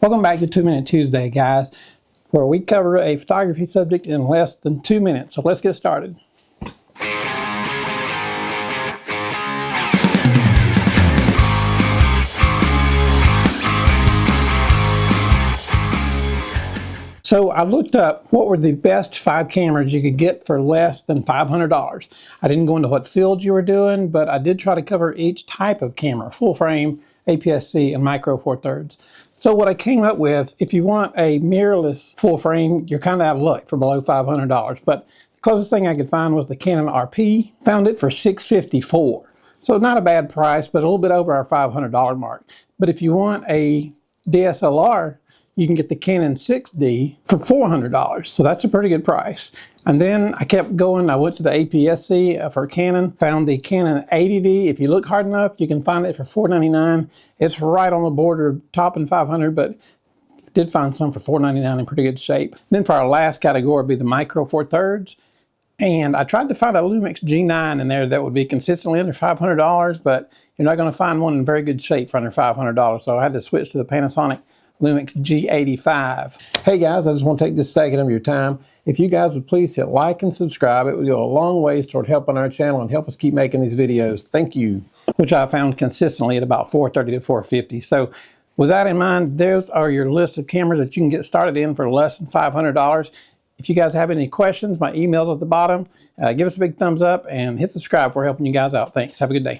Welcome back to 2 Minute Tuesday, guys, where we cover a photography subject in less than 2 minutes. So let's get started. So I looked up what were the best 5 cameras you could get for less than $500. I didn't go into what fields you were doing, but I did try to cover each type of camera: full frame, APS-c, and micro four thirds. So what I came up with, if you want a mirrorless full frame, you're kind of out of luck for below $500. But the closest thing I could find was the Canon RP. Found it for $654. So not a bad price, but a little bit over our $500 mark. But if you want a DSLR, you can get the Canon 6D for $400. So that's a pretty good price. And then I kept going. I went to the APS-c for Canon, found the Canon 80D. If you look hard enough, you can find it for $499. It's right on the border of topping $500, but did find some for $499 in pretty good shape. Then for our last category would be the micro four thirds. And I tried to find a Lumix G9 in there that would be consistently under $500, but you're not going to find one in very good shape for under $500. So I had to switch to the Panasonic Lumix G85. Hey guys, I just want to take this second of your time. If you guys would please hit like and subscribe, it would go a long ways toward helping our channel and help us keep making these videos. Thank you. Which I found consistently at about $430 to $450. So with that in mind, those are your list of cameras that you can get started in for less than $500. If you guys have any questions, my email's at the bottom. Give us a big thumbs up and hit subscribe for helping you guys out. Thanks. Have a good day.